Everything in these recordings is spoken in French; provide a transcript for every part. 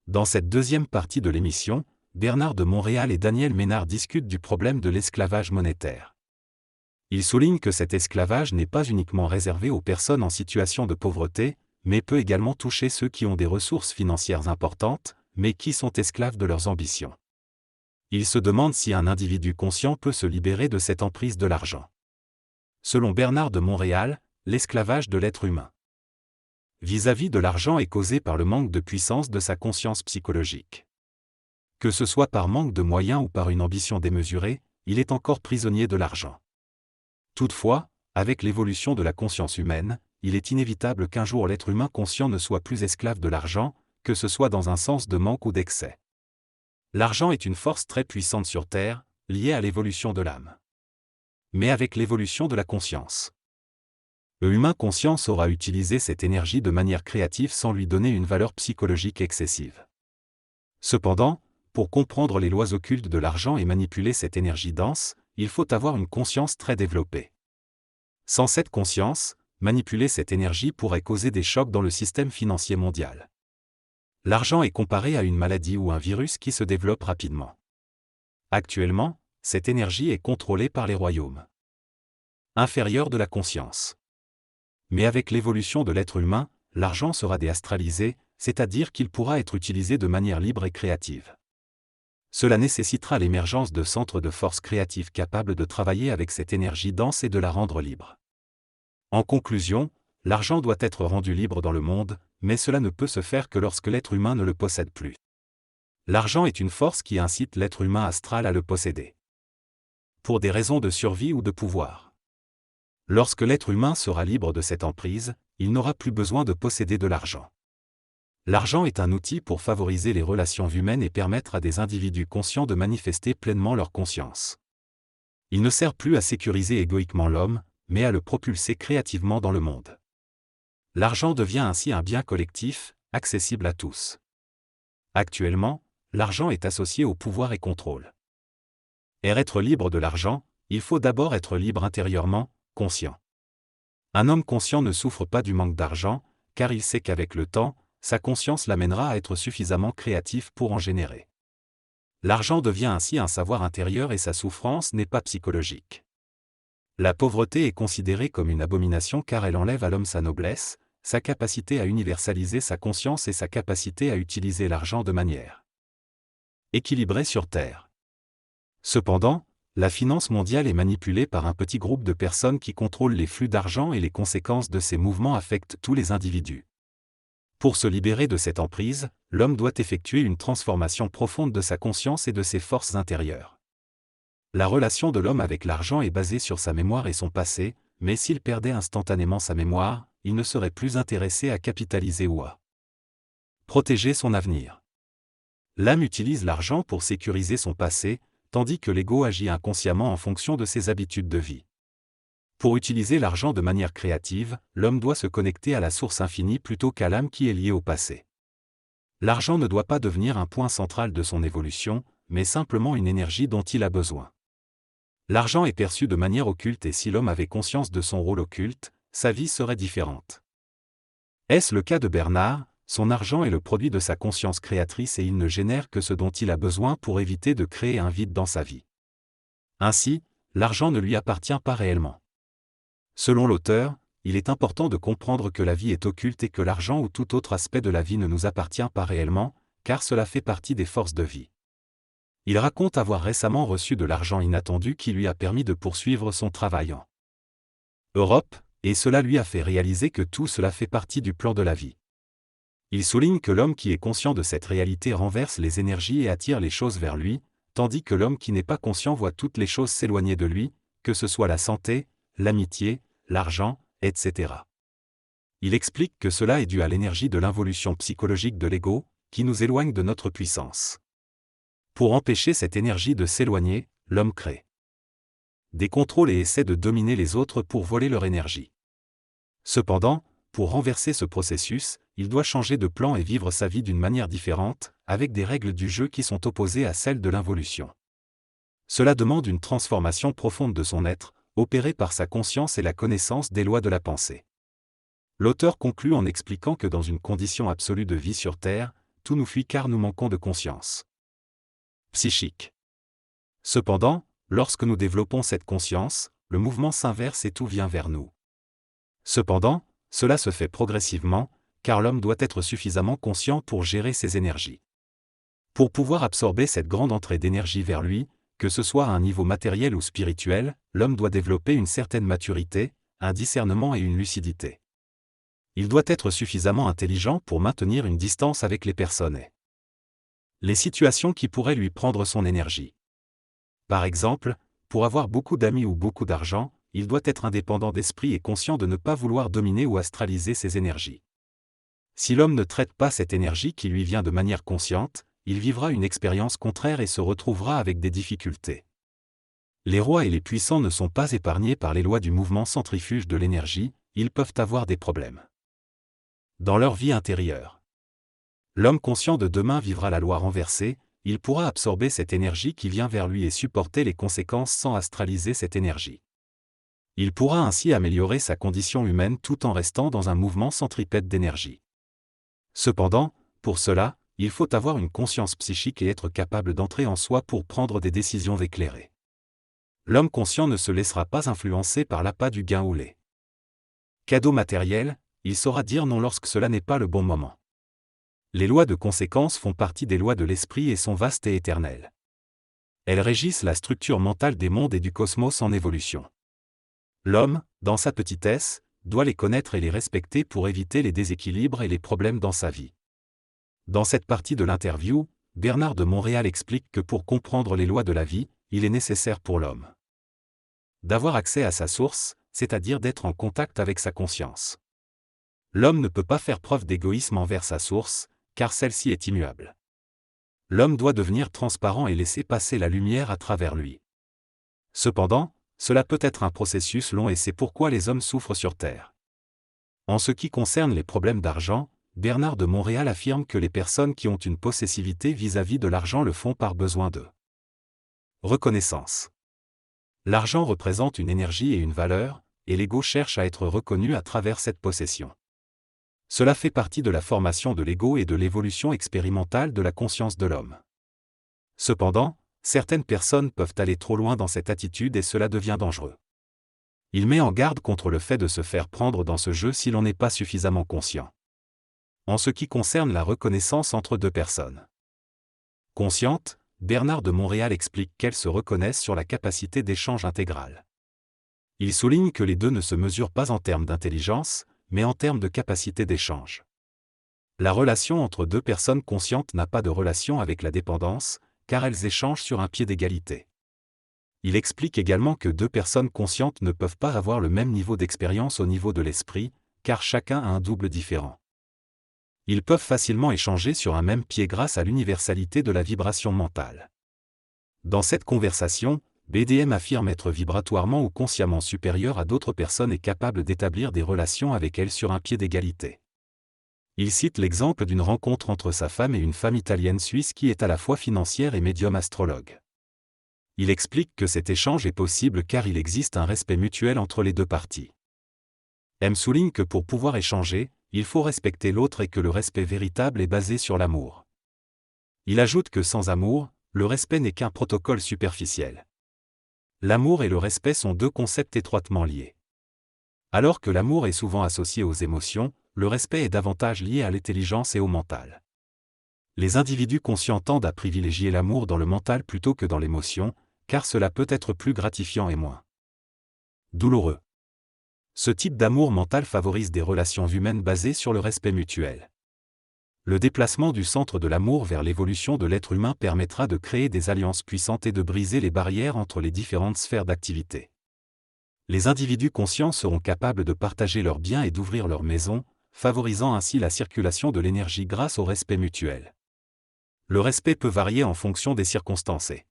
Dans cette deuxième partie de l'émission, Bernard de Montréal et Daniel Ménard discutent du problème de l'esclavage monétaire. Ils soulignent que cet esclavage n'est pas uniquement réservé aux personnes en situation de pauvreté, mais peut également toucher ceux qui ont des ressources financières importantes, mais qui sont esclaves de leurs ambitions. Ils se demandent si un individu conscient peut se libérer de cette emprise de l'argent. Selon Bernard de Montréal, l'esclavage de l'être humain vis-à-vis de l'argent est causé par le manque de puissance de sa conscience psychologique. Que ce soit par manque de moyens ou par une ambition démesurée, il est encore prisonnier de l'argent. Toutefois, avec l'évolution de la conscience humaine, il est inévitable qu'un jour l'être humain conscient ne soit plus esclave de l'argent, que ce soit dans un sens de manque ou d'excès. L'argent est une force très puissante sur Terre, liée à l'évolution de l'âme. Mais avec l'évolution de la conscience, l'humain conscient saura utiliser cette énergie de manière créative sans lui donner une valeur psychologique excessive. Cependant, pour comprendre les lois occultes de l'argent et manipuler cette énergie dense, il faut avoir une conscience très développée. Sans cette conscience, manipuler cette énergie pourrait causer des chocs dans le système financier mondial. L'argent est comparé à une maladie ou un virus qui se développe rapidement. Actuellement, cette énergie est contrôlée par les royaumes inférieurs de la conscience. Mais avec l'évolution de l'être humain, l'argent sera déastralisé, c'est-à-dire qu'il pourra être utilisé de manière libre et créative. Cela nécessitera l'émergence de centres de force créatifs capables de travailler avec cette énergie dense et de la rendre libre. En conclusion, l'argent doit être rendu libre dans le monde, mais cela ne peut se faire que lorsque l'être humain ne le possède plus. L'argent est une force qui incite l'être humain astral à le posséder. Pour des raisons de survie ou de pouvoir. Lorsque l'être humain sera libre de cette emprise, il n'aura plus besoin de posséder de l'argent. L'argent est un outil pour favoriser les relations humaines et permettre à des individus conscients de manifester pleinement leur conscience. Il ne sert plus à sécuriser égoïquement l'homme, mais à le propulser créativement dans le monde. L'argent devient ainsi un bien collectif, accessible à tous. Actuellement, l'argent est associé au pouvoir et contrôle. Pour être libre de l'argent, il faut d'abord être libre intérieurement, conscient. Un homme conscient ne souffre pas du manque d'argent, car il sait qu'avec le temps, sa conscience l'amènera à être suffisamment créatif pour en générer. L'argent devient ainsi un savoir intérieur et sa souffrance n'est pas psychologique. La pauvreté est considérée comme une abomination car elle enlève à l'homme sa noblesse, sa capacité à universaliser sa conscience et sa capacité à utiliser l'argent de manière équilibrée sur Terre. Cependant, la finance mondiale est manipulée par un petit groupe de personnes qui contrôlent les flux d'argent et les conséquences de ces mouvements affectent tous les individus. Pour se libérer de cette emprise, l'homme doit effectuer une transformation profonde de sa conscience et de ses forces intérieures. La relation de l'homme avec l'argent est basée sur sa mémoire et son passé, mais s'il perdait instantanément sa mémoire, il ne serait plus intéressé à capitaliser ou à protéger son avenir. L'âme utilise l'argent pour sécuriser son passé, tandis que l'ego agit inconsciemment en fonction de ses habitudes de vie. Pour utiliser l'argent de manière créative, l'homme doit se connecter à la source infinie plutôt qu'à l'âme qui est liée au passé. L'argent ne doit pas devenir un point central de son évolution, mais simplement une énergie dont il a besoin. L'argent est perçu de manière occulte et si l'homme avait conscience de son rôle occulte, sa vie serait différente. Est-ce le cas de Bernard? Son argent est le produit de sa conscience créatrice et il ne génère que ce dont il a besoin pour éviter de créer un vide dans sa vie. Ainsi, l'argent ne lui appartient pas réellement. Selon l'auteur, il est important de comprendre que la vie est occulte et que l'argent ou tout autre aspect de la vie ne nous appartient pas réellement, car cela fait partie des forces de vie. Il raconte avoir récemment reçu de l'argent inattendu qui lui a permis de poursuivre son travail en Europe, et cela lui a fait réaliser que tout cela fait partie du plan de la vie. Il souligne que l'homme qui est conscient de cette réalité renverse les énergies et attire les choses vers lui, tandis que l'homme qui n'est pas conscient voit toutes les choses s'éloigner de lui, que ce soit la santé, l'amitié, l'argent, etc. Il explique que cela est dû à l'énergie de l'involution psychologique de l'ego, qui nous éloigne de notre puissance. Pour empêcher cette énergie de s'éloigner, l'homme crée des contrôles et essaie de dominer les autres pour voler leur énergie. Cependant, pour renverser ce processus, il doit changer de plan et vivre sa vie d'une manière différente, avec des règles du jeu qui sont opposées à celles de l'involution. Cela demande une transformation profonde de son être, opérée par sa conscience et la connaissance des lois de la pensée. L'auteur conclut en expliquant que dans une condition absolue de vie sur Terre, tout nous fuit car nous manquons de conscience psychique. Cependant, lorsque nous développons cette conscience, le mouvement s'inverse et tout vient vers nous. Cependant, cela se fait progressivement, car l'homme doit être suffisamment conscient pour gérer ses énergies. Pour pouvoir absorber cette grande entrée d'énergie vers lui, que ce soit à un niveau matériel ou spirituel, l'homme doit développer une certaine maturité, un discernement et une lucidité. Il doit être suffisamment intelligent pour maintenir une distance avec les personnes et les situations qui pourraient lui prendre son énergie. Par exemple, pour avoir beaucoup d'amis ou beaucoup d'argent, il doit être indépendant d'esprit et conscient de ne pas vouloir dominer ou astraliser ses énergies. Si l'homme ne traite pas cette énergie qui lui vient de manière consciente, il vivra une expérience contraire et se retrouvera avec des difficultés. Les rois et les puissants ne sont pas épargnés par les lois du mouvement centrifuge de l'énergie, ils peuvent avoir des problèmes dans leur vie intérieure. L'homme conscient de demain vivra la loi renversée, il pourra absorber cette énergie qui vient vers lui et supporter les conséquences sans astraliser cette énergie. Il pourra ainsi améliorer sa condition humaine tout en restant dans un mouvement centripète d'énergie. Cependant, pour cela, il faut avoir une conscience psychique et être capable d'entrer en soi pour prendre des décisions éclairées. L'homme conscient ne se laissera pas influencer par l'appât du gain ou les cadeaux matériels, il saura dire non lorsque cela n'est pas le bon moment. Les lois de conséquence font partie des lois de l'esprit et sont vastes et éternelles. Elles régissent la structure mentale des mondes et du cosmos en évolution. L'homme, dans sa petitesse, doit les connaître et les respecter pour éviter les déséquilibres et les problèmes dans sa vie. Dans cette partie de l'interview, Bernard de Montréal explique que pour comprendre les lois de la vie, il est nécessaire pour l'homme d'avoir accès à sa source, c'est-à-dire d'être en contact avec sa conscience. L'homme ne peut pas faire preuve d'égoïsme envers sa source, car celle-ci est immuable. L'homme doit devenir transparent et laisser passer la lumière à travers lui. Cependant, cela peut être un processus long et c'est pourquoi les hommes souffrent sur Terre. En ce qui concerne les problèmes d'argent, Bernard de Montréal affirme que les personnes qui ont une possessivité vis-à-vis de l'argent le font par besoin de reconnaissance. L'argent représente une énergie et une valeur, et l'ego cherche à être reconnu à travers cette possession. Cela fait partie de la formation de l'ego et de l'évolution expérimentale de la conscience de l'homme. Cependant, certaines personnes peuvent aller trop loin dans cette attitude et cela devient dangereux. Il met en garde contre le fait de se faire prendre dans ce jeu si l'on n'est pas suffisamment conscient. En ce qui concerne la reconnaissance entre deux personnes conscientes, Bernard de Montréal explique qu'elles se reconnaissent sur la capacité d'échange intégrale. Il souligne que les deux ne se mesurent pas en termes d'intelligence, mais en termes de capacité d'échange. La relation entre deux personnes conscientes n'a pas de relation avec la dépendance, car elles échangent sur un pied d'égalité. Il explique également que deux personnes conscientes ne peuvent pas avoir le même niveau d'expérience au niveau de l'esprit, car chacun a un double différent. Ils peuvent facilement échanger sur un même pied grâce à l'universalité de la vibration mentale. Dans cette conversation, BDM affirme être vibratoirement ou consciemment supérieur à d'autres personnes et capable d'établir des relations avec elles sur un pied d'égalité. Il cite l'exemple d'une rencontre entre sa femme et une femme italienne suisse qui est à la fois financière et médium astrologue. Il explique que cet échange est possible car il existe un respect mutuel entre les deux parties. M souligne que pour pouvoir échanger, il faut respecter l'autre et que le respect véritable est basé sur l'amour. Il ajoute que sans amour, le respect n'est qu'un protocole superficiel. L'amour et le respect sont deux concepts étroitement liés. Alors que l'amour est souvent associé aux émotions, le respect est davantage lié à l'intelligence et au mental. Les individus conscients tendent à privilégier l'amour dans le mental plutôt que dans l'émotion, car cela peut être plus gratifiant et moins douloureux. Ce type d'amour mental favorise des relations humaines basées sur le respect mutuel. Le déplacement du centre de l'amour vers l'évolution de l'être humain permettra de créer des alliances puissantes et de briser les barrières entre les différentes sphères d'activité. Les individus conscients seront capables de partager leurs biens et d'ouvrir leur maison, favorisant ainsi la circulation de l'énergie grâce au respect mutuel. Le respect peut varier en fonction des circonstances et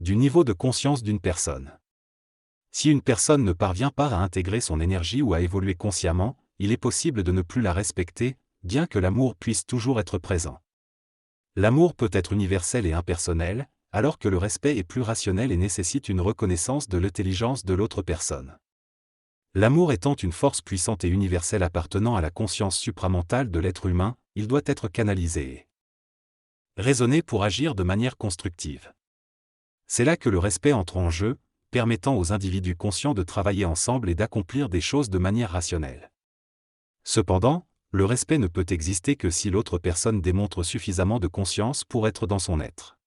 du niveau de conscience d'une personne. Si une personne ne parvient pas à intégrer son énergie ou à évoluer consciemment, il est possible de ne plus la respecter, bien que l'amour puisse toujours être présent. L'amour peut être universel et impersonnel, alors que le respect est plus rationnel et nécessite une reconnaissance de l'intelligence de l'autre personne. L'amour étant une force puissante et universelle appartenant à la conscience supramentale de l'être humain, il doit être canalisé et raisonné pour agir de manière constructive. C'est là que le respect entre en jeu, permettant aux individus conscients de travailler ensemble et d'accomplir des choses de manière rationnelle. Cependant, le respect ne peut exister que si l'autre personne démontre suffisamment de conscience pour être dans son être.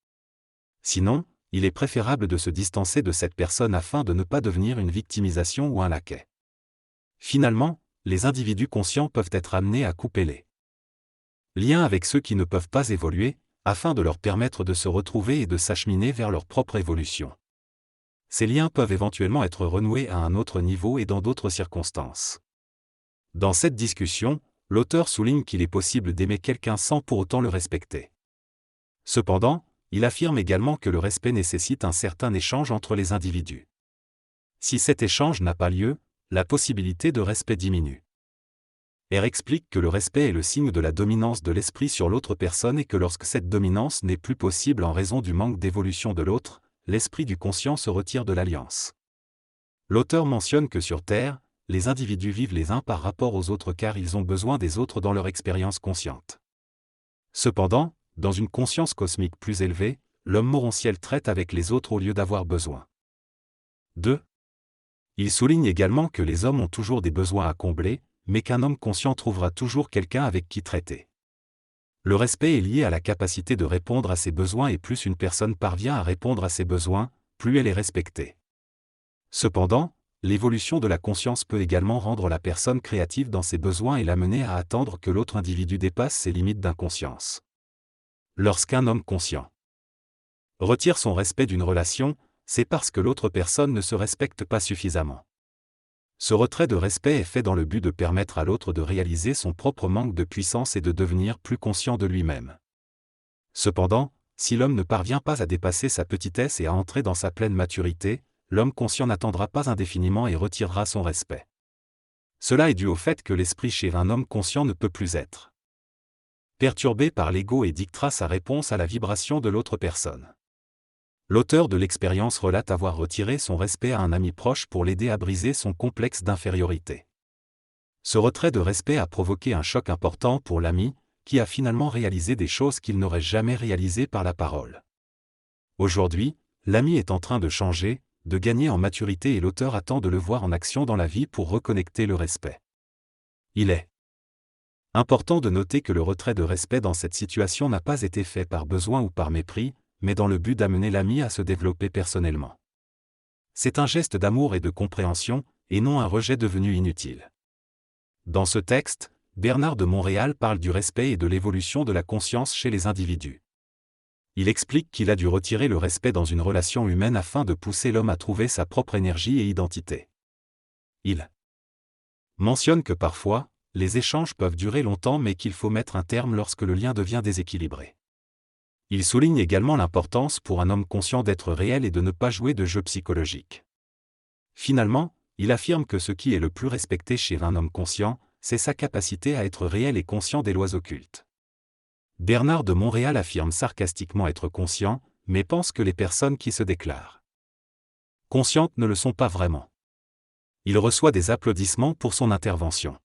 Sinon, il est préférable de se distancer de cette personne afin de ne pas devenir une victimisation ou un laquais. Finalement, les individus conscients peuvent être amenés à couper les liens avec ceux qui ne peuvent pas évoluer, afin de leur permettre de se retrouver et de s'acheminer vers leur propre évolution. Ces liens peuvent éventuellement être renoués à un autre niveau et dans d'autres circonstances. Dans cette discussion, l'auteur souligne qu'il est possible d'aimer quelqu'un sans pour autant le respecter. Cependant, il affirme également que le respect nécessite un certain échange entre les individus. Si cet échange n'a pas lieu, la possibilité de respect diminue. R explique que le respect est le signe de la dominance de l'esprit sur l'autre personne et que lorsque cette dominance n'est plus possible en raison du manque d'évolution de l'autre, l'esprit du conscient se retire de l'alliance. L'auteur mentionne que sur Terre, les individus vivent les uns par rapport aux autres car ils ont besoin des autres dans leur expérience consciente. Cependant, dans une conscience cosmique plus élevée, l'homme morontiel traite avec les autres au lieu d'avoir besoin 2. Il souligne également que les hommes ont toujours des besoins à combler, mais qu'un homme conscient trouvera toujours quelqu'un avec qui traiter. Le respect est lié à la capacité de répondre à ses besoins et plus une personne parvient à répondre à ses besoins, plus elle est respectée. Cependant, l'évolution de la conscience peut également rendre la personne créative dans ses besoins et l'amener à attendre que l'autre individu dépasse ses limites d'inconscience. Lorsqu'un homme conscient retire son respect d'une relation, c'est parce que l'autre personne ne se respecte pas suffisamment. Ce retrait de respect est fait dans le but de permettre à l'autre de réaliser son propre manque de puissance et de devenir plus conscient de lui-même. Cependant, si l'homme ne parvient pas à dépasser sa petitesse et à entrer dans sa pleine maturité, l'homme conscient n'attendra pas indéfiniment et retirera son respect. Cela est dû au fait que l'esprit chez un homme conscient ne peut plus être perturbé par l'ego et dictera sa réponse à la vibration de l'autre personne. L'auteur de l'expérience relate avoir retiré son respect à un ami proche pour l'aider à briser son complexe d'infériorité. Ce retrait de respect a provoqué un choc important pour l'ami, qui a finalement réalisé des choses qu'il n'aurait jamais réalisées par la parole. Aujourd'hui, l'ami est en train de changer, de gagner en maturité et l'auteur attend de le voir en action dans la vie pour reconnecter le respect. Il est important de noter que le retrait de respect dans cette situation n'a pas été fait par besoin ou par mépris, mais dans le but d'amener l'ami à se développer personnellement. C'est un geste d'amour et de compréhension, et non un rejet devenu inutile. Dans ce texte, Bernard de Montréal parle du respect et de l'évolution de la conscience chez les individus. Il explique qu'il a dû retirer le respect dans une relation humaine afin de pousser l'homme à trouver sa propre énergie et identité. Il mentionne que parfois, les échanges peuvent durer longtemps mais qu'il faut mettre un terme lorsque le lien devient déséquilibré. Il souligne également l'importance pour un homme conscient d'être réel et de ne pas jouer de jeux psychologiques. Finalement, il affirme que ce qui est le plus respecté chez un homme conscient, c'est sa capacité à être réel et conscient des lois occultes. Bernard de Montréal affirme sarcastiquement être conscient, mais pense que les personnes qui se déclarent conscientes ne le sont pas vraiment. Il reçoit des applaudissements pour son intervention.